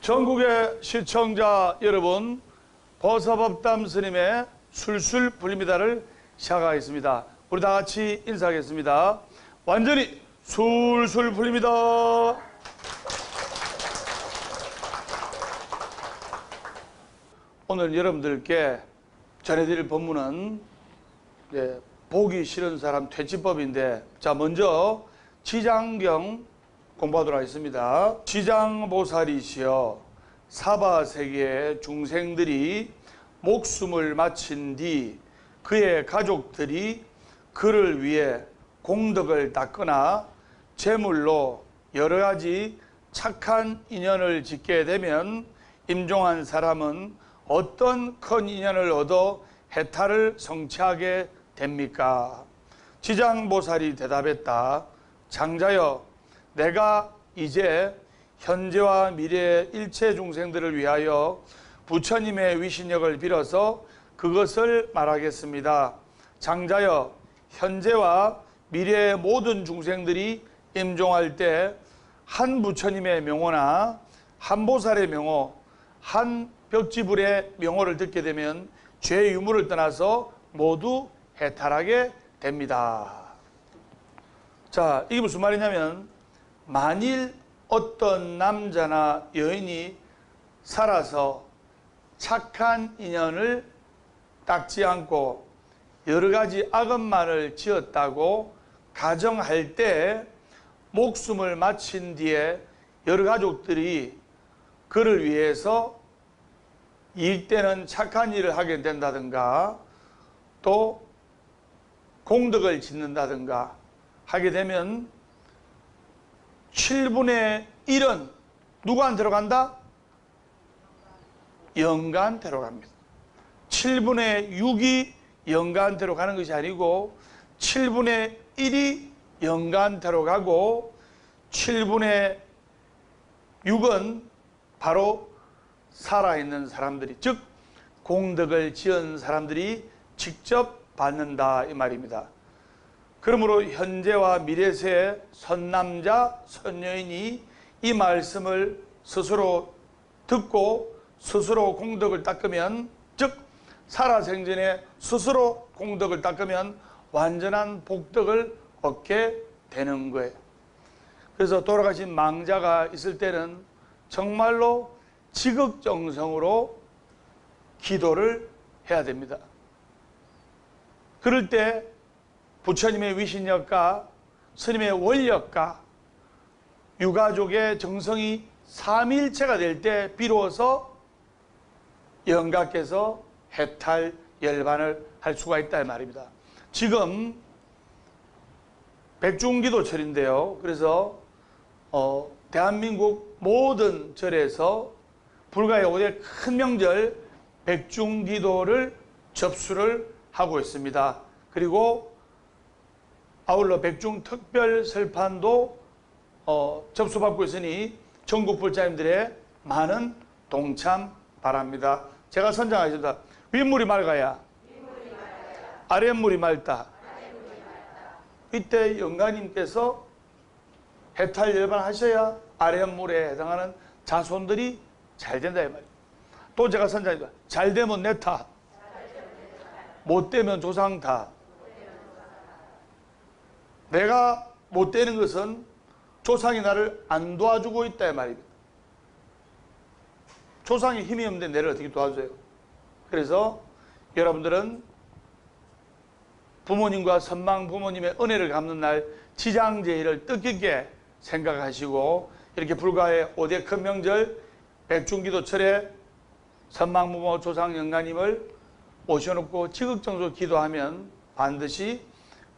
전국의 시청자 여러분, 보서법담 스님의 술술 풀립니다를 시작하겠습니다. 우리 다 같이 인사하겠습니다. 완전히 술술 풀립니다. 오늘 여러분들께 전해드릴 본문은 보기 싫은 사람 퇴치법인데, 자, 먼저 지장경 공부하도록 하겠습니다. 지장보살이시여, 사바세계의 중생들이 목숨을 마친 뒤 그의 가족들이 그를 위해 공덕을 닦거나 제물로 여러 가지 착한 인연을 짓게 되면 임종한 사람은 어떤 큰 인연을 얻어 해탈을 성취하게 됩니까? 지장보살이 대답했다. 장자여, 내가 이제 현재와 미래의 일체 중생들을 위하여 부처님의 위신력을 빌어서 그것을 말하겠습니다. 장자여, 현재와 미래의 모든 중생들이 임종할 때 한 부처님의 명호나 한 보살의 명호, 한 벽지불의 명호를 듣게 되면 죄의 유무를 떠나서 모두 해탈하게 됩니다. 자, 이게 무슨 말이냐면, 만일 어떤 남자나 여인이 살아서 착한 인연을 닦지 않고 여러 가지 악업만을 지었다고 가정할 때 목숨을 마친 뒤에 여러 가족들이 그를 위해서 일때는 착한 일을 하게 된다든가 또 공덕을 짓는다든가 하게 되면 7분의 1은 누구한테로 간다? 영가한테로 갑니다. 7분의 6이 영가한테로 가는 것이 아니고 7분의 1이 영가한테로 가고 7분의 6은 바로 살아있는 사람들이, 즉 공덕을 지은 사람들이 직접 받는다 이 말입니다. 그러므로 현재와 미래세의 선남자, 선여인이 이 말씀을 스스로 듣고 스스로 공덕을 닦으면, 즉 살아생전에 스스로 공덕을 닦으면 완전한 복덕을 얻게 되는 거예요. 그래서 돌아가신 망자가 있을 때는 정말로 지극정성으로 기도를 해야 됩니다. 그럴 때 부처님의 위신력과 스님의 원력과 유가족의 정성이 삼일체가 될 때 비로소 영가께서 해탈 열반을 할 수가 있다 이 말입니다. 지금 백중기도철인데요. 그래서 대한민국 모든 절에서 불가의 5대 큰 명절 백중기도를 접수를 하고 있습니다. 그리고 아울러 백중특별 설판도 접수받고 있으니 전국 불자님들의 많은 동참 바랍니다. 제가 선장하겠습니다. 윗물이 맑아야 아랫물이 맑다. 이때 영가님께서 해탈 열반하셔야 아랫물에 해당하는 자손들이 잘 된다 이 말이에요. 또 제가 선장입니다. 잘 되면 내 탓, 못 되면 조상 탓. 내가 못 되는 것은 조상이 나를 안 도와주고 있다 이 말입니다. 조상이 힘이 없는데 내를 어떻게 도와줘요? 그래서 여러분들은 부모님과 선망 부모님의 은혜를 갚는 날 지장제의를 뜻깊게 생각하시고, 이렇게 불가의 5대 큰 명절 백중기도철에 선망 부모 조상 영가님을 모셔놓고 지극정성으로 기도하면 반드시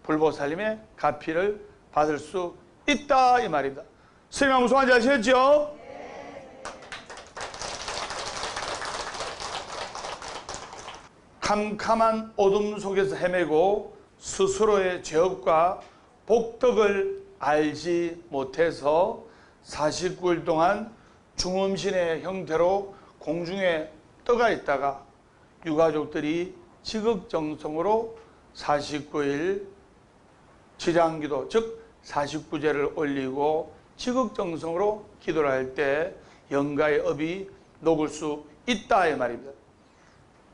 불보살님의 가피를 받을 수 있다 이 말입니다. 스님아 무슨 말인지 아시겠죠? 네. 캄캄한 어둠 속에서 헤매고 스스로의 죄업과 복덕을 알지 못해서 49일 동안 중음신의 형태로 공중에 떠가 있다가 유가족들이 지극정성으로 49일 지장기도, 즉 49제를 올리고 지극정성으로 기도를 할 때 영가의 업이 녹을 수 있다 이 말입니다.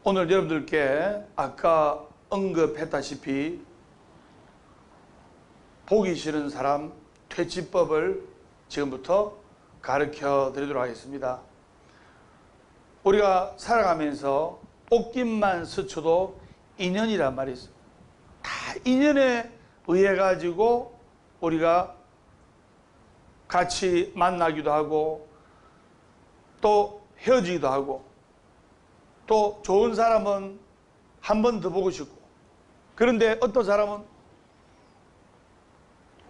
오늘 여러분들께 아까 언급했다시피 보기 싫은 사람 퇴치법을 지금부터 가르쳐 드리도록 하겠습니다. 우리가 살아가면서 옷깃만 스쳐도 인연이란 말이 있어요. 다 인연에 의해 가지고 우리가 같이 만나기도 하고 또 헤어지기도 하고 또 좋은 사람은 한 번 더 보고 싶고, 그런데 어떤 사람은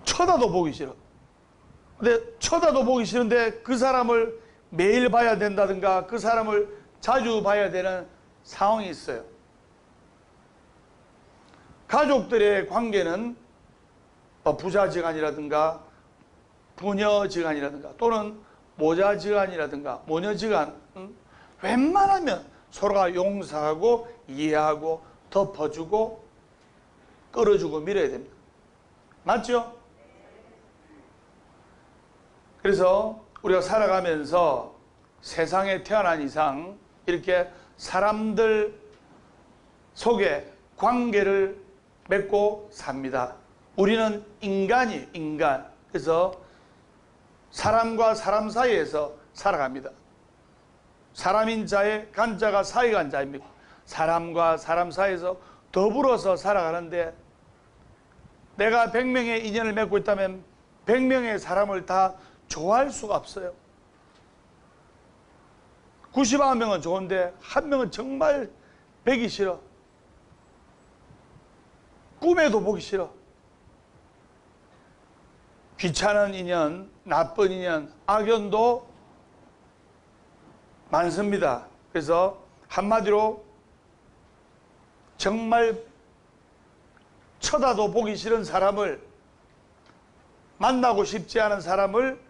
쳐다도 보기 싫어. 근데 쳐다도 보기 싫은데 그 사람을 매일 봐야 된다든가 그 사람을 자주 봐야 되는 상황이 있어요. 가족들의 관계는 부자지간이라든가 부녀지간이라든가 또는 모자지간이라든가 모녀지간, 웬만하면 서로가 용서하고 이해하고 덮어주고 끌어주고 밀어야 됩니다. 맞죠? 그래서 우리가 살아가면서 세상에 태어난 이상 이렇게 사람들 속에 관계를 맺고 삽니다. 우리는 인간이에요, 인간. 그래서 사람과 사람 사이에서 살아갑니다. 사람인 자의 간자가 사이간 자입니다. 사람과 사람 사이에서 더불어서 살아가는데 내가 100명의 인연을 맺고 있다면 100명의 사람을 다 좋아할 수가 없어요. 99명은 좋은데 한 명은 정말 뵈기 싫어. 꿈에도 보기 싫어. 귀찮은 인연, 나쁜 인연, 악연도 많습니다. 그래서 한마디로 정말 쳐다도 보기 싫은 사람을, 만나고 싶지 않은 사람을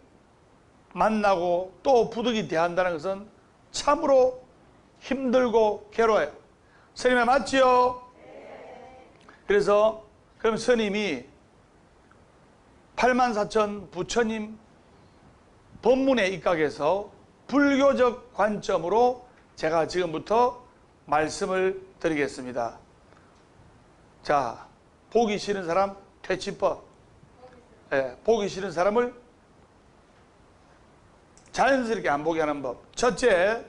만나고 또 부득이 대한다는 것은 참으로 힘들고 괴로워요. 스님의 맞지요? 그래서 그럼 스님이 84,000 부처님 법문에 입각해서 불교적 관점으로 제가 지금부터 말씀을 드리겠습니다. 자, 보기 싫은 사람 퇴치법. 보기 싫은 사람을 자연스럽게 안 보게 하는 법. 첫째,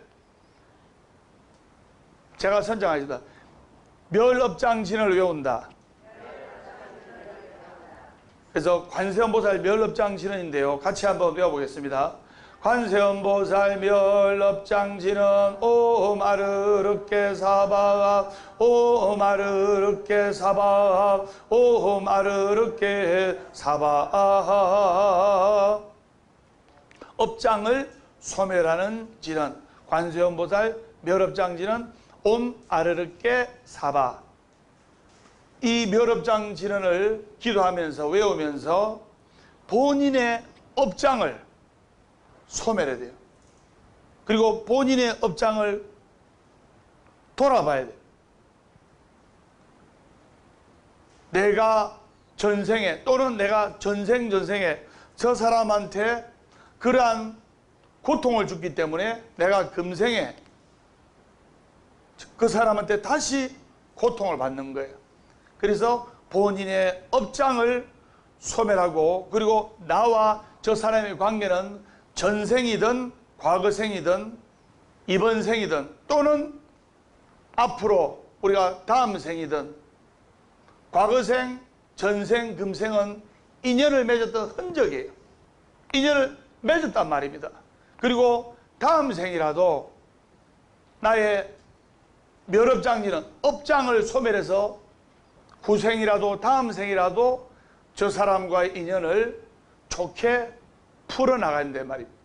제가 선정하겠습니다. 멸업장진을 외운다. 그래서 관세음보살 멸업장진은인데요. 같이 한번 외워보겠습니다. 관세음보살 멸업장진은 옴 아르륵게 사바 옴 아르륵게 사바 옴 아르륵게 사바. 업장을 소멸하는 진은, 관세음보살 멸업장진은 옴 아르륵게 사바. 이 멸업장진언을 기도하면서 외우면서 본인의 업장을 소멸해야 돼요. 그리고 본인의 업장을 돌아봐야 돼요. 내가 전생에 또는 내가 전생에 저 사람한테 그러한 고통을 줬기 때문에 내가 금생에 그 사람한테 다시 고통을 받는 거예요. 그래서 본인의 업장을 소멸하고, 그리고 나와 저 사람의 관계는 전생이든 과거생이든 이번 생이든 또는 앞으로 우리가 다음 생이든 과거생, 전생, 금생은 인연을 맺었던 흔적이에요. 인연을 맺었단 말입니다. 그리고 다음 생이라도 나의 멸업장진은 업장을 소멸해서 후생이라도 다음 생이라도 저 사람과의 인연을 좋게 풀어나간단 말입니다.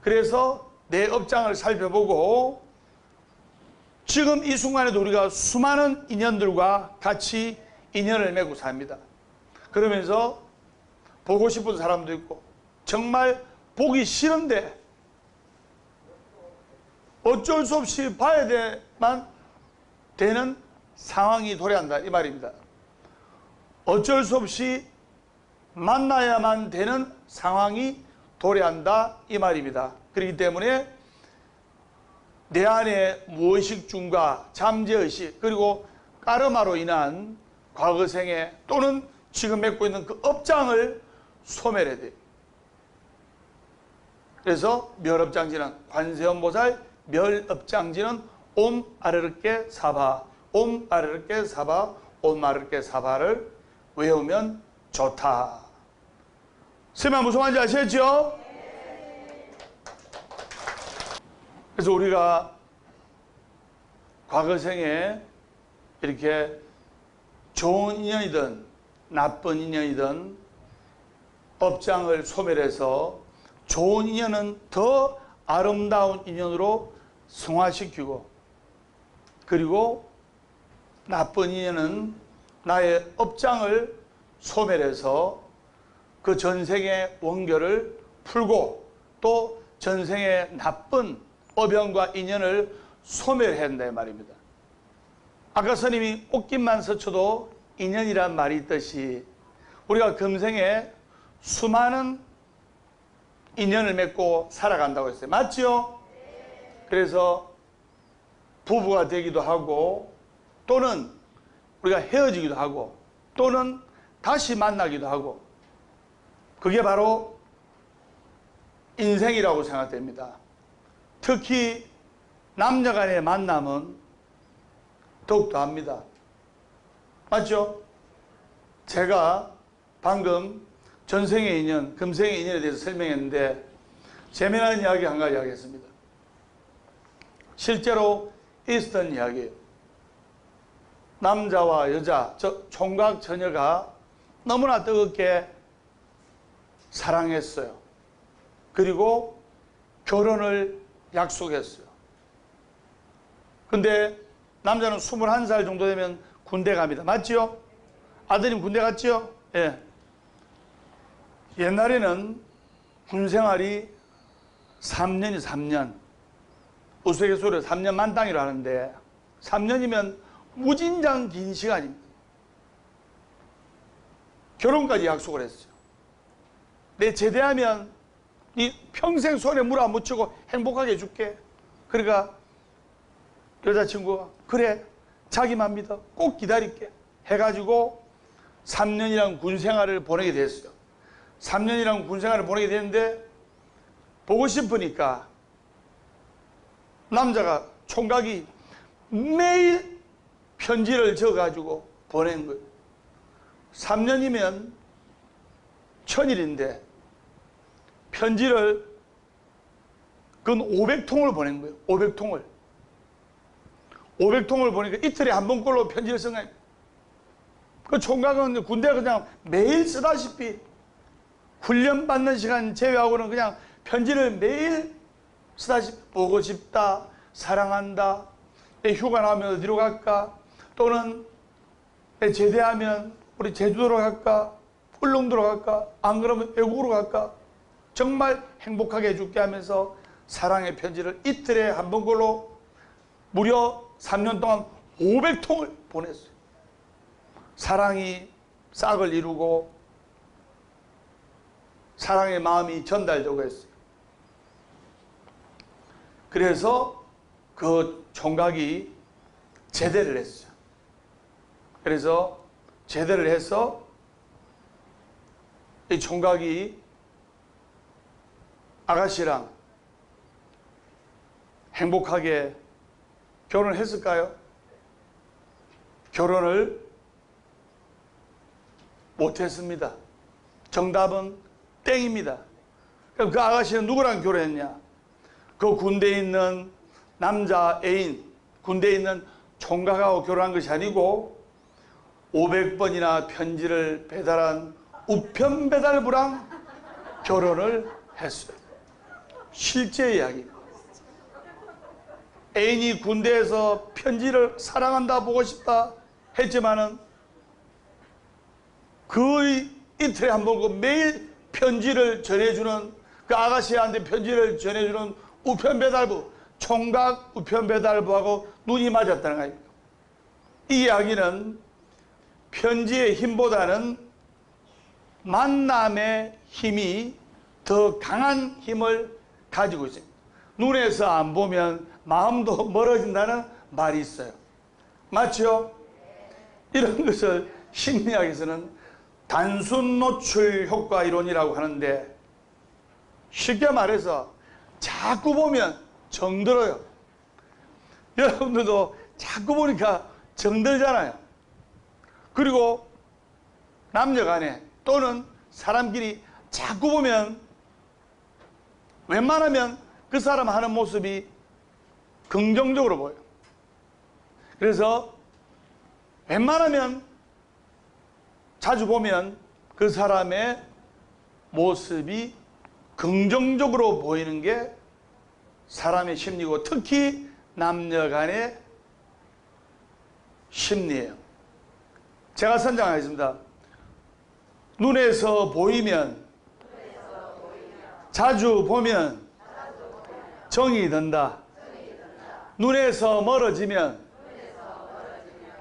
그래서 내 업장을 살펴보고 지금 이 순간에도 우리가 수많은 인연들과 같이 인연을 맺고 삽니다. 그러면서 보고 싶은 사람도 있고 정말 보기 싫은데 어쩔 수 없이 봐야 되만 되는 상황이 도래한다 이 말입니다. 어쩔 수 없이 만나야만 되는 상황이 도래한다 이 말입니다. 그렇기 때문에 내 안에 무의식중과 잠재의식 그리고 까르마로 인한 과거생애 또는 지금 맺고 있는 그 업장을 소멸해야 돼요. 그래서 멸업장지는 관세음보살 멸업장지는 옴 아르르께 사바 옴 아르르께 사바 옴 아르르께 사바를 외우면 좋다. 선생님 무슨 말인지 아시겠죠? 그래서 우리가 과거생에 이렇게 좋은 인연이든 나쁜 인연이든 업장을 소멸해서 좋은 인연은 더 아름다운 인연으로 승화시키고 그리고 나쁜 인연은 나의 업장을 소멸해서 그 전생의 원결을 풀고 또 전생의 나쁜 업연과 인연을 소멸한다 말입니다. 아까 스님이 꽃깃만 스쳐도 인연이란 말이 있듯이 우리가 금생에 수많은 인연을 맺고 살아간다고 했어요. 맞죠? 그래서 부부가 되기도 하고 또는 우리가 헤어지기도 하고 또는 다시 만나기도 하고 그게 바로 인생이라고 생각됩니다. 특히 남녀 간의 만남은 더욱더 합니다. 맞죠? 제가 방금 전생의 인연, 금생의 인연에 대해서 설명했는데 재미난 이야기 한 가지 하겠습니다. 실제로 있었던 이야기예요. 남자와 여자, 총각 처녀가 너무나 뜨겁게 사랑했어요. 그리고 결혼을 약속했어요. 근데 남자는 21살 정도 되면 군대 갑니다. 맞죠? 아드님 군대 갔죠? 예. 옛날에는 군 생활이 3년이 3년. 우스갯소리로 3년 만땅이라 하는데 3년이면 무진장 긴 시간입니다. 결혼까지 약속을 했어요. 내 제대하면 네 평생 손에 물 안 묻히고 행복하게 해줄게. 그러니까 여자친구가 그래 자기만 믿어 꼭 기다릴게 해가지고 3년이란 군생활을 보내게 됐어요. 3년이란 군생활을 보내게 됐는데 보고 싶으니까 남자가 총각이 매일 편지를 적어가지고 보낸 거예요. 3년이면 1000일인데 편지를 근 500통을 보낸 거예요. 500통을. 500통을 보니까 이틀에 한 번꼴로 편지를 쓴 거예요. 그 총각은 군대 그냥 매일 쓰다시피 훈련받는 시간 제외하고는 그냥 편지를 매일 쓰다시피 보고 싶다, 사랑한다, 휴가 나면 어디로 갈까, 또는 제대하면 우리 제주도로 갈까, 울릉도로 갈까, 안 그러면 외국으로 갈까, 정말 행복하게 해줄게 하면서 사랑의 편지를 이틀에 한 번꼴로 무려 3년 동안 500통을 보냈어요. 사랑이 싹을 이루고 사랑의 마음이 전달되고 했어요. 그래서 그 총각이 제대를 했어요. 그래서 제대를 해서 이 총각이 아가씨랑 행복하게 결혼을 했을까요? 결혼을 못했습니다. 정답은 땡입니다. 그럼 그 아가씨는 누구랑 결혼했냐? 그 군대에 있는 남자 애인, 군대에 있는 총각하고 결혼한 것이 아니고 500번이나 편지를 배달한 우편 배달부랑 결혼을 했어요. 실제 이야기입니다. 애인이 군대에서 편지를 사랑한다, 보고 싶다 했지만은 그 이틀에 한 번 그 매일 편지를 전해주는 그 아가씨한테 편지를 전해주는 우편배달부, 총각 우편배달부하고 눈이 맞았다는 거예요. 이 이야기는 편지의 힘보다는 만남의 힘이 더 강한 힘을 가지고 있습니다. 눈에서 안 보면 마음도 멀어진다는 말이 있어요. 맞죠? 이런 것을 심리학에서는 단순 노출 효과 이론이라고 하는데, 쉽게 말해서 자꾸 보면 정들어요. 여러분들도 자꾸 보니까 정들잖아요. 그리고 남녀간에 또는 사람끼리 자꾸 보면 웬만하면 그 사람 하는 모습이 긍정적으로 보여요. 그래서 웬만하면 자주 보면 그 사람의 모습이 긍정적으로 보이는 게 사람의 심리고, 특히 남녀 간의 심리예요. 제가 선정하겠습니다. 눈에서 보이면, 자주 보면 정이 든다. 눈에서 멀어지면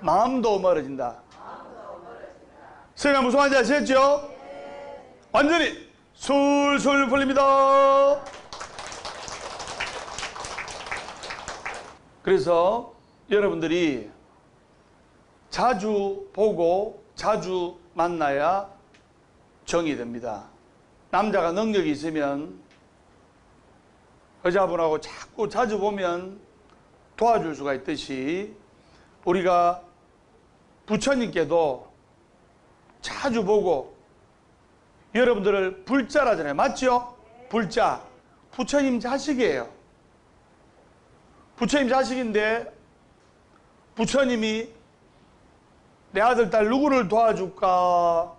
마음도 멀어진다. 선생님 무슨 말인지 아시겠죠? 완전히 술술 풀립니다. 그래서 여러분들이 자주 보고 자주 만나야 정이 됩니다. 남자가 능력이 있으면 여자분하고 자꾸 자주 보면 도와줄 수가 있듯이, 우리가 부처님께도 자주 보고, 여러분들을 불자라잖아요. 맞죠? 불자. 부처님 자식이에요. 부처님 자식인데 부처님이 내 아들 딸 누구를 도와줄까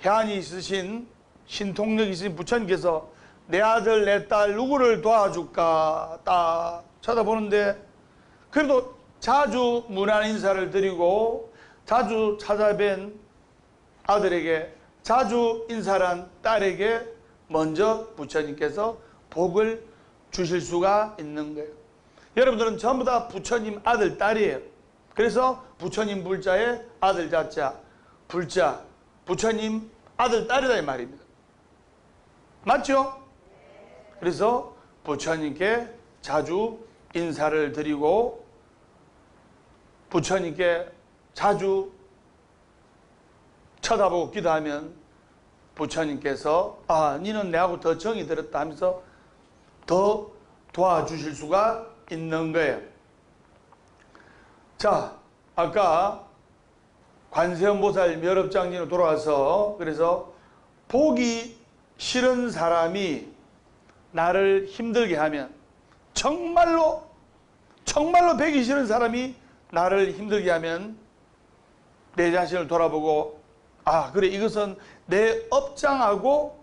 해안이 있으신, 신통력이 있으신 부처님께서 내 아들 내 딸 누구를 도와줄까 딱 쳐다보는데, 그래도 자주 문안 인사를 드리고 자주 찾아뵌 아들에게, 자주 인사한 딸에게 먼저 부처님께서 복을 주실 수가 있는 거예요. 여러분들은 전부 다 부처님 아들 딸이에요. 그래서 부처님 불자에 아들 자자, 불자, 부처님 아들 딸이다 이 말입니다. 맞죠? 그래서 부처님께 자주 인사를 드리고 부처님께 자주 쳐다보고 기도하면 부처님께서 너는 내하고 더 정이 들었다 하면서 더 도와주실 수가 있는 거예요. 자, 아까 관세음보살 멸업장진으로 돌아와서, 그래서 보기 싫은 사람이 나를 힘들게 하면, 정말로 보기 싫은 사람이 나를 힘들게 하면 내 자신을 돌아보고, 그래, 이것은 내 업장하고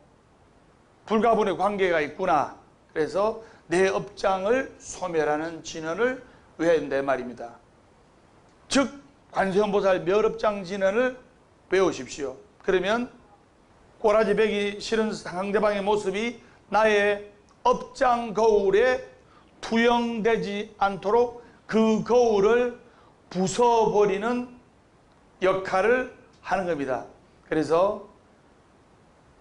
불가분의 관계가 있구나. 그래서 내 업장을 소멸하는 진언을 외워야 된다 말입니다. 즉 관세음보살 멸업장 진언을 외우십시오. 그러면 꼬라지 베기 싫은 상대방의 모습이 나의 업장 거울에 투영되지 않도록 그 거울을 부숴버리는 역할을 하는 겁니다. 그래서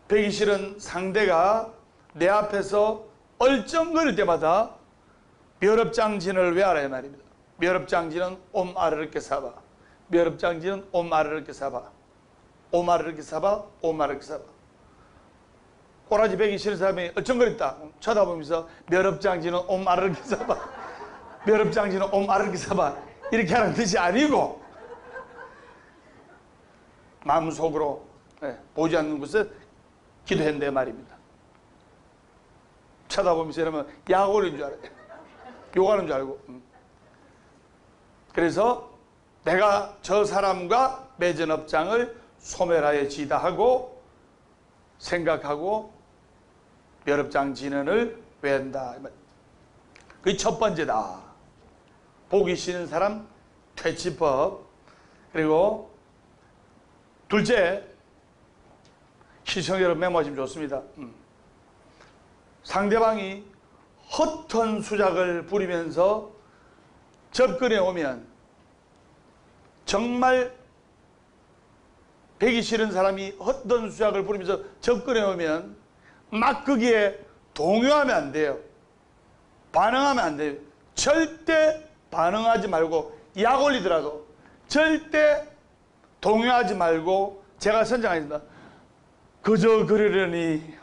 베기 싫은 상대가 내 앞에서 얼쩡거릴 때마다 멸업장진을 외워라 이 말입니다. 멸업장진은 옴 아르르케 사바, 멸업장진은 옴 아르르케 사바, 옴 아르르케 사바, 옴 아르르케 사바. 꼬라지 베기 싫은 사람이 얼쩡거렸다 쳐다보면서 멸업장진은 옴 아르르케 사바, 멸업장진은 옴 아르르케 사바, 이렇게 하는 뜻이 아니고 마음속으로 보지 않는 곳에 기도했는데 말입니다. 쳐다보면서 이러면 약 올린 줄 알아요. 욕하는 줄 알고. 그래서 내가 저 사람과 맺은 업장을 소멸하여 지다 하고 생각하고 멸업장 진언을 외운다. 그게 첫 번째다. 보기 싫은 사람 퇴치법. 그리고 둘째, 시청 여러분 메모하시면 좋습니다. 상대방이 허튼 수작을 부리면서 접근해 오면, 정말 배기 싫은 사람이 허튼 수작을 부리면서 접근해 오면 막 거기에 동요하면 안 돼요. 반응하면 안 돼요. 절대 반응하지 말고, 약 올리더라도 절대 동요하지 말고, 제가 선정하겠습니다. 그저 그리려니,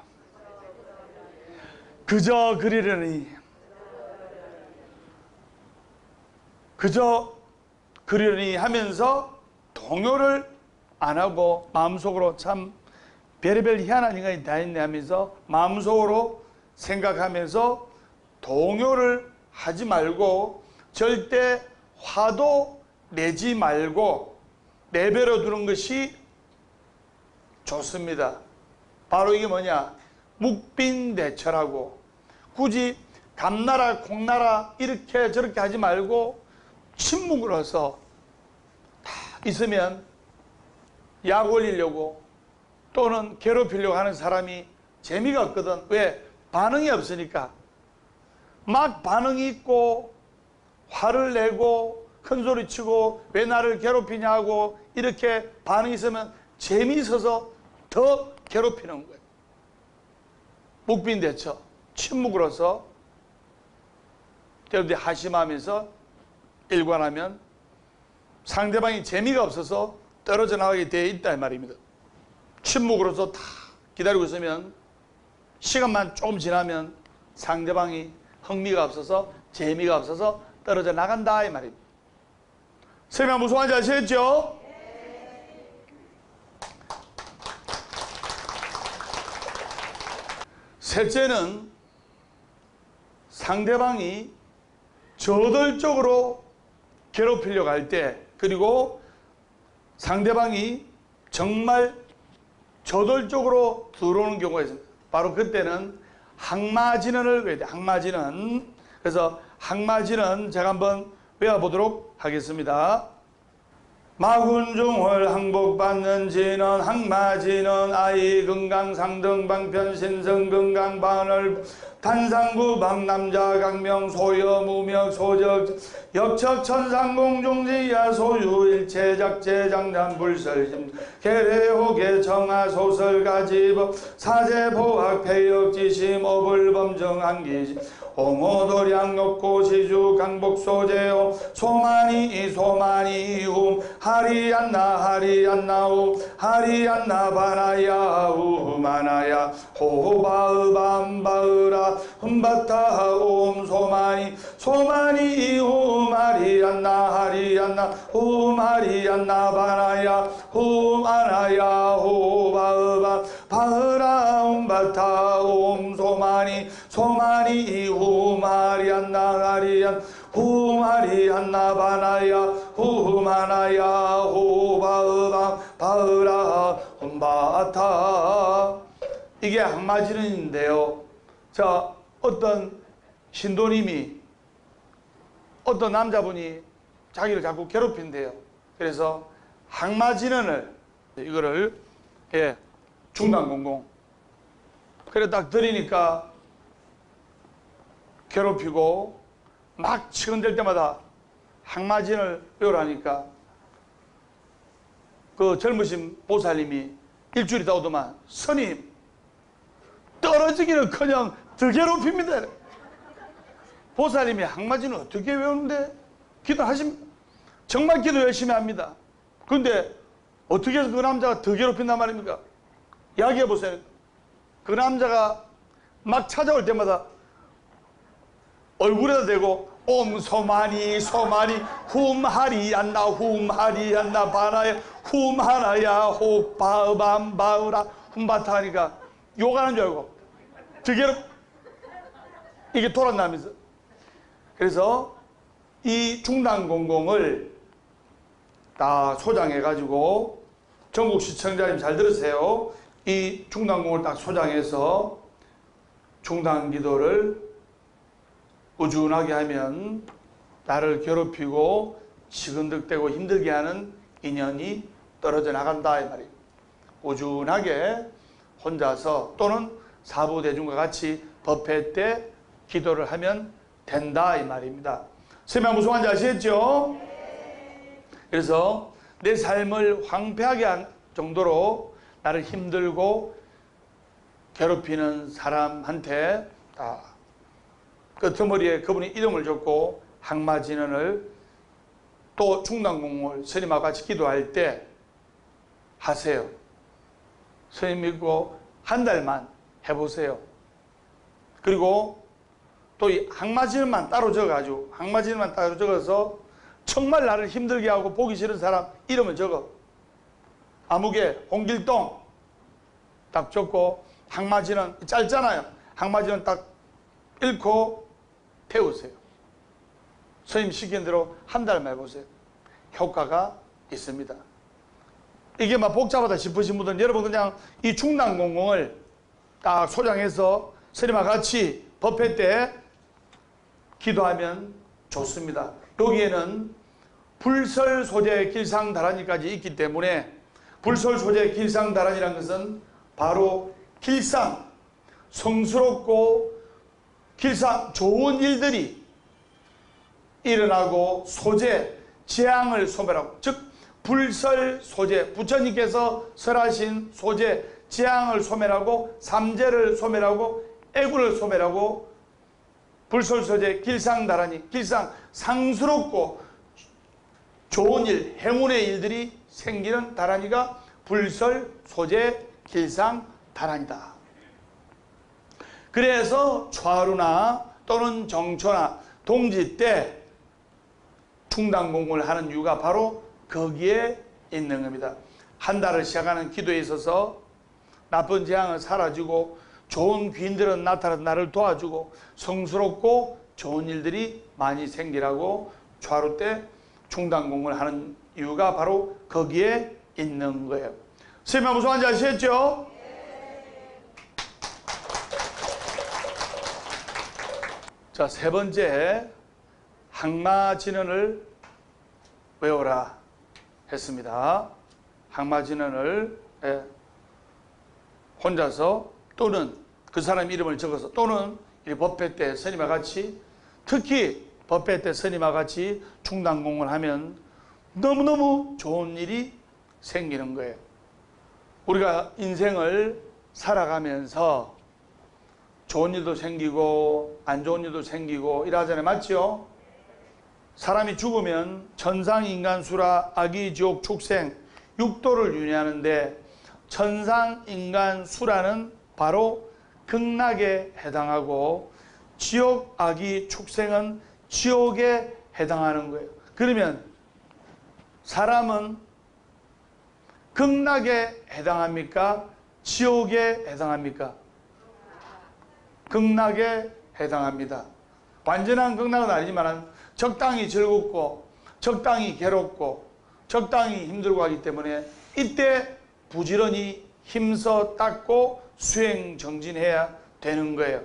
그저 그리려니, 그저 그리려니 하면서 동요를 안 하고 마음속으로 참 별의별 희한한 인간이 다 있네 하면서 마음속으로 생각하면서 동요를 하지 말고 절대 화도 내지 말고 내버려 두는 것이 좋습니다. 바로 이게 뭐냐? 묵빈대처라고. 굳이 감나라 콩나라 이렇게 저렇게 하지 말고 침묵을 해서 다 있으면 약 올리려고 또는 괴롭히려고 하는 사람이 재미가 없거든. 왜? 반응이 없으니까. 막 반응이 있고 화를 내고 큰소리 치고 왜 나를 괴롭히냐고 이렇게 반응이 있으면 재미있어서 더 괴롭히는 거예요. 묵빈대처, 침묵으로서 여러분들이 하심하면서 일관하면 상대방이 재미가 없어서 떨어져 나가게 되어 있다 이 말입니다. 침묵으로서 다 기다리고 있으면 시간만 조금 지나면 상대방이 흥미가 없어서 재미가 없어서 떨어져 나간다 이 말입니다. 설명 무슨 말인지 아시겠죠? 셋째는 상대방이 저돌적으로 괴롭히려고 할 때, 그리고 상대방이 정말 저돌적으로 들어오는 경우가 있습니다. 바로 그때는 항마진언을 외워야 돼요. 항마진언. 그래서 항마진언 제가 한번 외워보도록 하겠습니다. 마군중을 항복받는 진언 항마진언 아이 건강 상등방편 신성 건강 반을 단상구 방남자 강명 소여 무명 소적 역척 천상공중지야 소유 일체작제 장단 불설심 계례호계 정하 소설가지법 사제보학 폐역지심 어불범정 한기심 오모도량 욕고 시주 강복소제오 소만이 하리안나 바나야 우마나야 호바으밤바으라 흠바타 옴 소만이 하리안나 바나야 후마나야 호바으밤 바으라 흠바타 옴 소만이 후마리안나 바나야 후마나야 호바으밤 바으라 흠바타. 이게 항마진언인데요. 자, 어떤 신도님이 어떤 남자분이 자기를 자꾸 괴롭힌대요. 그래서 항마진언을 이거를 중단공공 그래 딱 드리니까 괴롭히고 막 치근댈 때마다 항마진을 외우라니까 그 젊으신 보살님이 일주일이 다 오더만 스님 떨어지기는커녕 더 괴롭힙니다. 보살님이 항마진을 어떻게 외우는데 기도하십니다. 정말 기도 열심히 합니다. 그런데 어떻게 해서 그 남자가 더 괴롭힌단 말입니까? 이야기해 보세요. 그 남자가 막 찾아올 때마다 얼굴에다 대고 옴 소마니 훔하리안나 바나야 훔하나야 호바밤바으라 훔바타 하니까 욕하는 줄 알고 더 이게 돌아나면서. 그래서 이 중단공공을 다 소장해 가지고 전국 시청자님 잘 들으세요. 이 중단공을 딱 소장해서 중단기도를 꾸준하게 하면 나를 괴롭히고 시근득대고 힘들게 하는 인연이 떨어져 나간다 이 말이에요. 꾸준하게 혼자서 또는 사부대중과 같이 법회 때 기도를 하면 된다 이 말입니다. 설명 무슨 말인지 아시겠죠? 그래서 내 삶을 황폐하게 한 정도로 나를 힘들고 괴롭히는 사람한테 끄트머리에 그분이 이름을 적고 항마진언을 또 충당공을 스님하고 같이 기도할 때 하세요. 스님 믿고 한 달만 해보세요. 그리고 또 이 항마진언만 따로 적어가지고 항마진언만 따로 적어서 정말 나를 힘들게 하고 보기 싫은 사람 이름을 적어. 아무개 홍길동 딱 적고 항마진언 짧잖아요. 항마진언 딱 읽고 태우세요. 스님 시킨 대로 한 달만 해보세요. 효과가 있습니다. 이게 막 복잡하다 싶으신 분들은 여러분 그냥 이 충당공공을 딱 소장해서 스님과 같이 법회 때 기도하면 좋습니다. 여기에는 불설 소재 길상다란이까지 있기 때문에 불설 소재 길상다란이라는 것은 바로 길상, 성스럽고 길상 좋은 일들이 일어나고 소재, 재앙을 소멸하고, 즉 불설 소재, 부처님께서 설하신 소재, 재앙을 소멸하고 삼재를 소멸하고 애구를 소멸하고 불설 소재 길상다란이, 길상 상스럽고 좋은 일, 행운의 일들이 생기는 다란이가 불설 소재 길상다란이다. 그래서 좌루나 또는 정초나 동지 때 충당공을 하는 이유가 바로 거기에 있는 겁니다. 한 달을 시작하는 기도에 있어서 나쁜 재앙은 사라지고 좋은 귀인들은 나타나서 나를 도와주고 성스럽고 좋은 일들이 많이 생기라고 좌루 때 충당공을 하는 이유가 바로 거기에 있는 거예요. 선생님 무슨 말인지 아시겠죠? 자, 세 번째 항마진언을 외워라 했습니다. 항마진언을 혼자서 또는 그 사람 이름을 적어서 또는 이 법회 때 스님과 같이, 특히 법회 때 스님과 같이 충당공을 하면 너무너무 좋은 일이 생기는 거예요. 우리가 인생을 살아가면서 좋은 일도 생기고 안 좋은 일도 생기고 이러잖아요. 맞죠? 사람이 죽으면 천상, 인간, 수라, 아기, 지옥, 축생, 육도를 윤회하는데 천상, 인간, 수라는 바로 극락에 해당하고 지옥, 아기, 축생은 지옥에 해당하는 거예요. 그러면 사람은 극락에 해당합니까? 지옥에 해당합니까? 극락에 해당합니다. 완전한 극락은 아니지만 적당히 즐겁고 적당히 괴롭고 적당히 힘들고 하기 때문에 이때 부지런히 힘써 닦고 수행 정진해야 되는 거예요.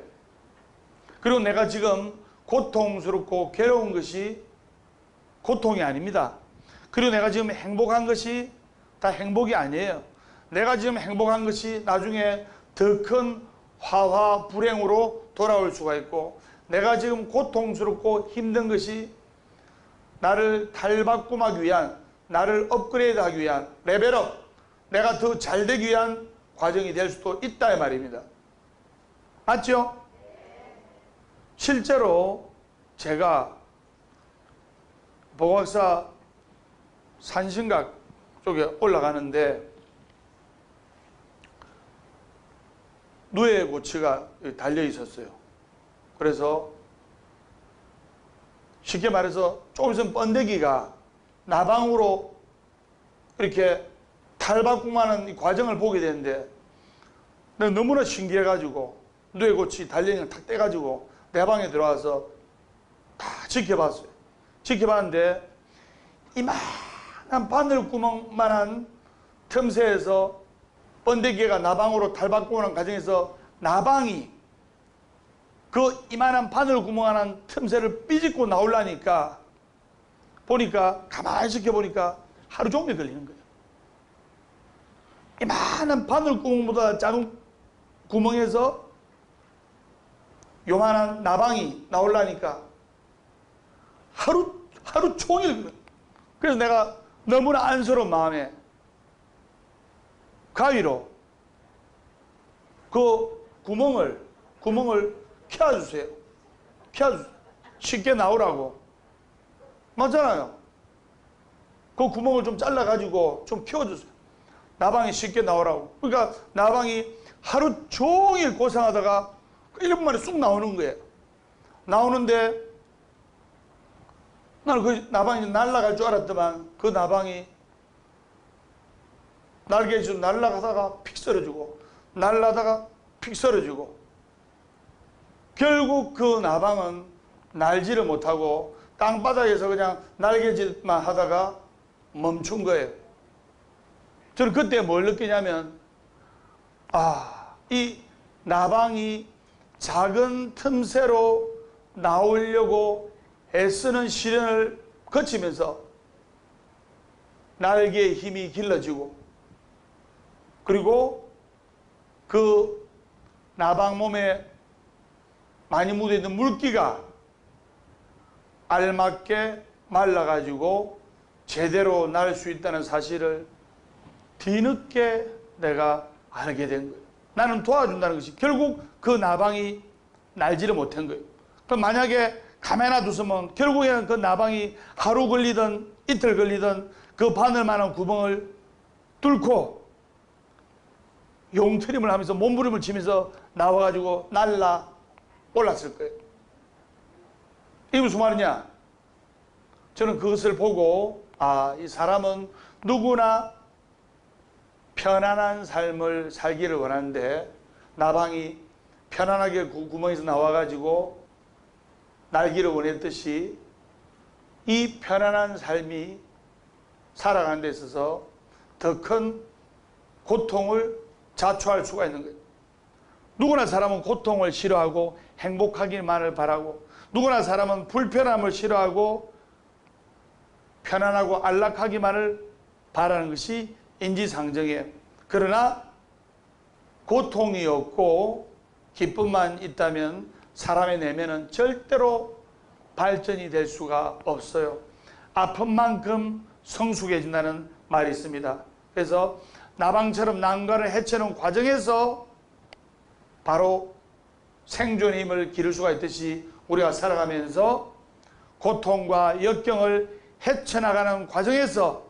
그리고 내가 지금 고통스럽고 괴로운 것이 고통이 아닙니다. 그리고 내가 지금 행복한 것이 다 행복이 아니에요. 내가 지금 행복한 것이 나중에 더 큰 화화 불행으로 돌아올 수가 있고, 내가 지금 고통스럽고 힘든 것이 나를 탈바꿈하기 위한, 나를 업그레이드하기 위한 레벨업, 내가 더 잘되기 위한 과정이 될 수도 있다 이 말입니다. 맞죠? 실제로 제가 보고학사 산신각 쪽에 올라가는데 누에고치가 달려 있었어요. 그래서 쉽게 말해서 조금 있으면 번데기가 나방으로 이렇게 탈바꿈하는 이 과정을 보게 되는데 내가 너무나 신기해가지고 누에고치 달려있는 걸 탁 떼가지고 내 방에 들어와서 다 지켜봤어요. 지켜봤는데 이만한 바늘구멍만한 틈새에서 번데기가 나방으로 탈바꿈하는 과정에서 나방이 그 이만한 바늘구멍만한 틈새를 삐집고 나오려니까 보니까 가만히 지켜보니까 하루 종일 걸리는 거예요. 이만한 바늘구멍보다 작은 구멍에서 요만한 나방이 나오려니까 하루 종일 그래. 그래서 내가 너무나 안쓰러운 마음에 가위로 그 구멍을 켜주세요. 켜주세요. 쉽게 나오라고. 맞잖아요. 그 구멍을 좀 잘라가지고 좀 키워주세요. 나방이 쉽게 나오라고. 그러니까 나방이 하루 종일 고생하다가 1분 만에 쑥 나오는 거예요. 나오는데 나는 그 나방이 날아갈 줄 알았더만 그 나방이 날개에서 날아가다가 픽 쓰러지고 날아다가 픽 쓰러지고 결국 그 나방은 날지를 못하고 땅바닥에서 그냥 날개짓만 하다가 멈춘 거예요. 저는 그때 뭘 느끼냐면 이 나방이 작은 틈새로 나오려고 애쓰는 시련을 거치면서 날개의 힘이 길러지고 그리고 그 나방 몸에 많이 묻어있는 물기가 알맞게 말라가지고 제대로 날 수 있다는 사실을 뒤늦게 내가 알게 된 거예요. 나는 도와준다는 것이 결국 그 나방이 날지를 못한 거예요. 그럼 만약에 가만히 놔두면 결국에는 그 나방이 하루 걸리든 이틀 걸리든 그 바늘만한 구멍을 뚫고 용트림을 하면서 몸부림을 치면서 나와가지고 날라 올랐을 거예요. 이게 무슨 말이냐? 저는 그것을 보고 이 사람은 누구나 편안한 삶을 살기를 원하는데 나방이 편안하게 구멍에서 나와가지고 날기를 원했듯이 이 편안한 삶이 살아가는 데 있어서 더 큰 고통을 자초할 수가 있는 거예요. 누구나 사람은 고통을 싫어하고 행복하기만을 바라고 누구나 사람은 불편함을 싫어하고 편안하고 안락하기만을 바라는 것이 인지상정이에요. 그러나 고통이 없고 기쁨만 있다면 사람의 내면은 절대로 발전이 될 수가 없어요. 아픈 만큼 성숙해진다는 말이 있습니다. 그래서 나방처럼 난관을 헤쳐는 과정에서 바로 생존의 힘을 기를 수가 있듯이 우리가 살아가면서 고통과 역경을 헤쳐나가는 과정에서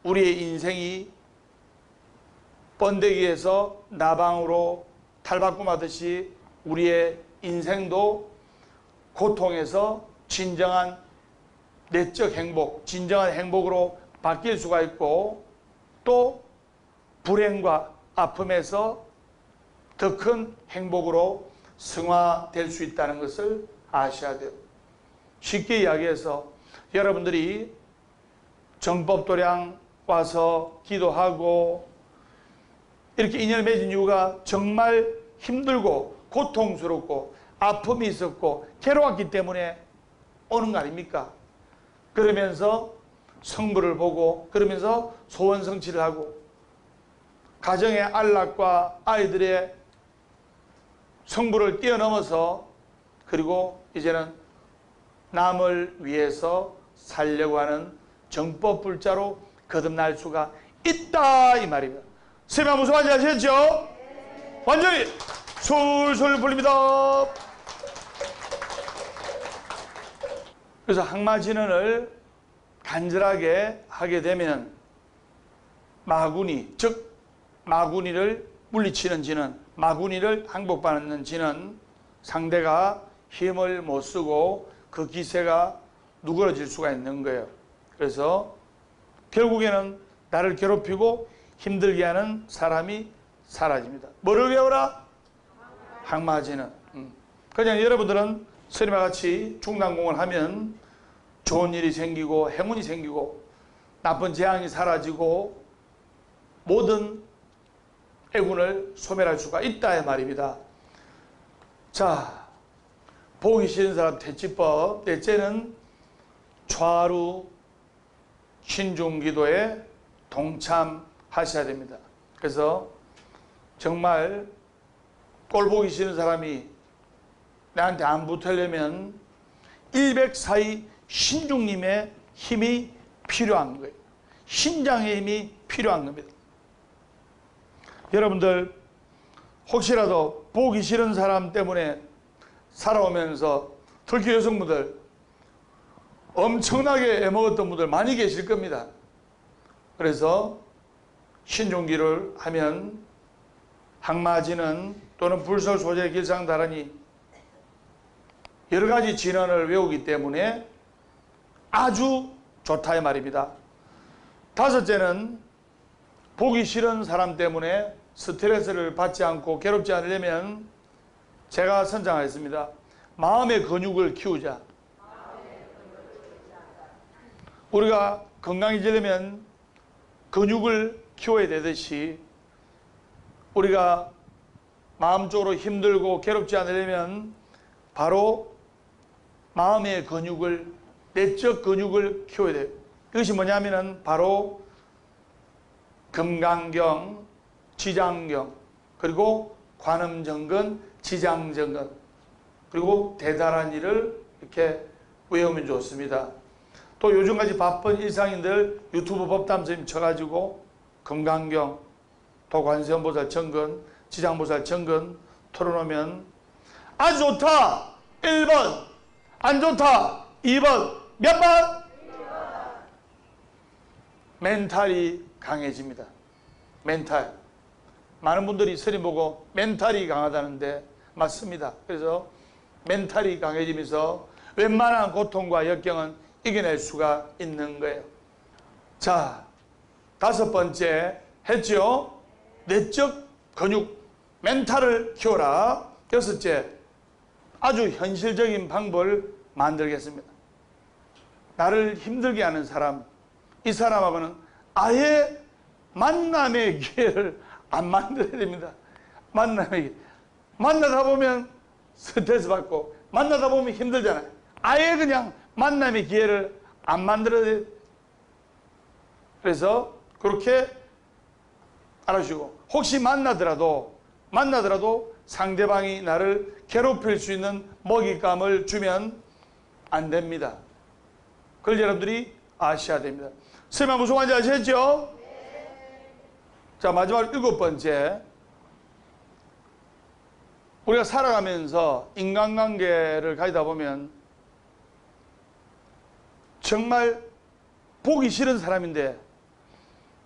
우리의 인생이 번데기에서 나방으로 탈바꿈하듯이 우리의 인생도 고통에서 진정한 내적 행복, 진정한 행복으로 바뀔 수가 있고 또 불행과 아픔에서 더 큰 행복으로 승화될 수 있다는 것을 아셔야 돼요. 쉽게 이야기해서 여러분들이 정법도량 와서 기도하고 이렇게 인연을 맺은 이유가 정말 힘들고 고통스럽고 아픔이 있었고 괴로웠기 때문에 오는 거 아닙니까? 그러면서 성부를 보고 그러면서 소원 성취를 하고 가정의 안락과 아이들의 성부를 뛰어넘어서 그리고 이제는 남을 위해서 살려고 하는 정법불자로 거듭날 수가 있다 이 말입니다. 선생님 무슨 말인지 아시겠죠? 네. 완전히 술술 불립니다. 그래서 항마진언을 간절하게 하게 되면 마구니, 즉 마구니를 물리치는 진언, 마구니를 항복받는 진언, 상대가 힘을 못 쓰고 그 기세가 누그러질 수가 있는 거예요. 그래서 결국에는 나를 괴롭히고 힘들게 하는 사람이 사라집니다. 뭐를 외워라? 항마진언. 그냥 여러분들은 스님과 같이 중단공을 하면 좋은 일이 생기고 행운이 생기고 나쁜 재앙이 사라지고 모든 애군을 소멸할 수가 있다 이 말입니다. 자, 보기 싫은 사람 퇴치법 넷째는 좌루 신중기도에 동참하셔야 됩니다. 그래서 정말 꼴 보기 싫은 사람이 나한테 안 붙으려면 104의 신중님의 힘이 필요한 거예요. 신장의 힘이 필요한 겁니다. 여러분들 혹시라도 보기 싫은 사람 때문에 살아오면서 특히 여성분들 엄청나게 애먹었던 분들 많이 계실 겁니다. 그래서 신중기를 하면 항마진은 또는 불설 소재 길상다란이 여러 가지 진언을 외우기 때문에 아주 좋다 이 말입니다. 다섯째는 보기 싫은 사람 때문에 스트레스를 받지 않고 괴롭지 않으려면 제가 선장하였습니다. 마음의 근육을 키우자. 우리가 건강해지려면 근육을 키워야 되듯이 우리가 마음적으로 힘들고 괴롭지 않으려면 바로 마음의 근육을, 내적 근육을 키워야 돼요. 이것이 뭐냐면은 바로 금강경, 지장경, 그리고 관음정근, 지장정근, 그리고 대단한 일을 이렇게 외우면 좋습니다. 또 요즘까지 바쁜 일상인들 유튜브 법담 선생님 쳐가지고 금강경, 또 관세음보살 정근, 지장보살 정근 틀어놓으면 아주 좋다 1번, 안 좋다 2번, 몇 번? 멘탈이 강해집니다. 멘탈. 많은 분들이 스님 보고 멘탈이 강하다는데 맞습니다. 그래서 멘탈이 강해지면서 웬만한 고통과 역경은 이겨낼 수가 있는 거예요. 자, 다섯 번째 했죠? 내적 근육, 멘탈을 키워라. 여섯째, 아주 현실적인 방법을 만들겠습니다. 나를 힘들게 하는 사람, 이 사람하고는 아예 만남의 기회를 안 만들어야 됩니다. 만남의 기회. 만나다 보면 스트레스 받고 만나다 보면 힘들잖아요. 아예 그냥 만남의 기회를 안 만들어야 돼요. 그래서 그렇게 알아주시고 혹시 만나더라도 상대방이 나를 괴롭힐 수 있는 먹잇감을 주면 안 됩니다. 그걸 여러분들이 아셔야 됩니다. 설마 무슨 말인지 아시겠죠? 네. 자, 마지막 일곱 번째. 우리가 살아가면서 인간관계를 가지다 보면 정말 보기 싫은 사람인데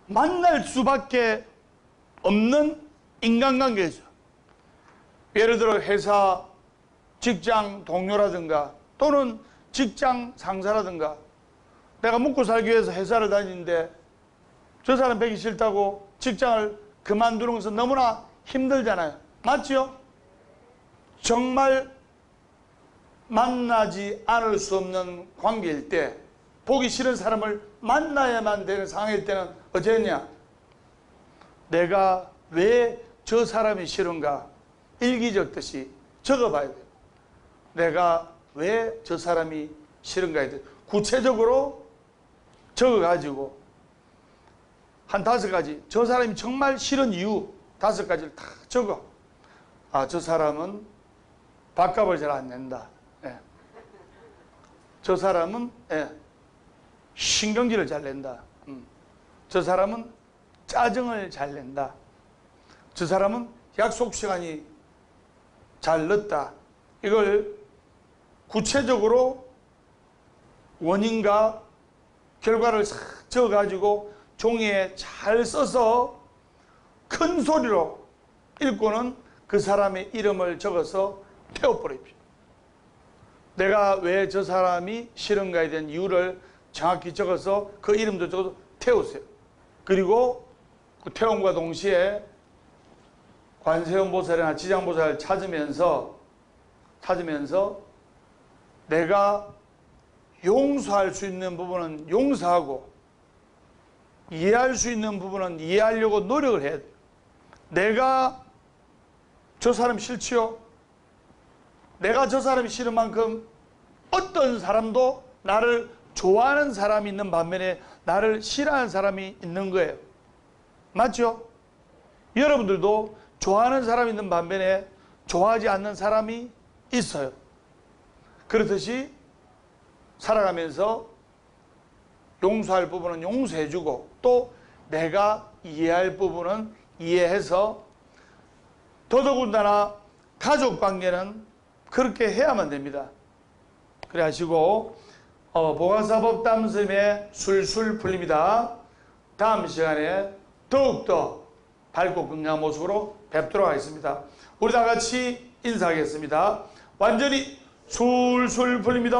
만날 수밖에 없는 인간관계죠. 예를 들어 회사, 직장 동료라든가 또는 직장 상사라든가 내가 먹고 살기 위해서 회사를 다니는데 저 사람 뵈기 싫다고 직장을 그만두는 것은 너무나 힘들잖아요. 맞죠? 정말 만나지 않을 수 없는 관계일 때 보기 싫은 사람을 만나야만 되는 상황일 때는 어쩌냐? 내가 왜 저 사람이 싫은가? 일기 적듯이 적어봐야 돼요. 내가 왜 저 사람이 싫은가에 대해 구체적으로 적어가지고 한 5가지, 저 사람이 정말 싫은 이유 5가지를 다 적어. 아, 저 사람은 밥값을 잘 안 낸다. 예. 저 사람은 신경질을 잘 낸다. 저 사람은 짜증을 잘 낸다. 저 사람은 약속 시간이 잘 늦다. 이걸 구체적으로 원인과 결과를 싹 적어가지고 종이에 잘 써서 큰 소리로 읽고는 그 사람의 이름을 적어서 태워버립시오. 내가 왜 저 사람이 싫은가에 대한 이유를 정확히 적어서 그 이름도 적어서 태우세요. 그리고 그 태움과 동시에 관세음보살이나 지장보살을 찾으면서 내가 용서할 수 있는 부분은 용서하고 이해할 수 있는 부분은 이해하려고 노력을 해야 돼요. 내가 저 사람 싫지요? 내가 저 사람이 싫은 만큼 어떤 사람도 나를 좋아하는 사람이 있는 반면에 나를 싫어하는 사람이 있는 거예요. 맞죠? 여러분들도 좋아하는 사람이 있는 반면에 좋아하지 않는 사람이 있어요. 그렇듯이 살아가면서 용서할 부분은 용서해주고 또 내가 이해할 부분은 이해해서 더더군다나 가족 관계는 그렇게 해야만 됩니다. 그래 하시고 보가사법 담음에 술술 풀립니다. 다음 시간에 더욱더 밝고 건강한 모습으로 뵙도록 하겠습니다. 우리 다 같이 인사하겠습니다. 완전히 술술 풀립니다.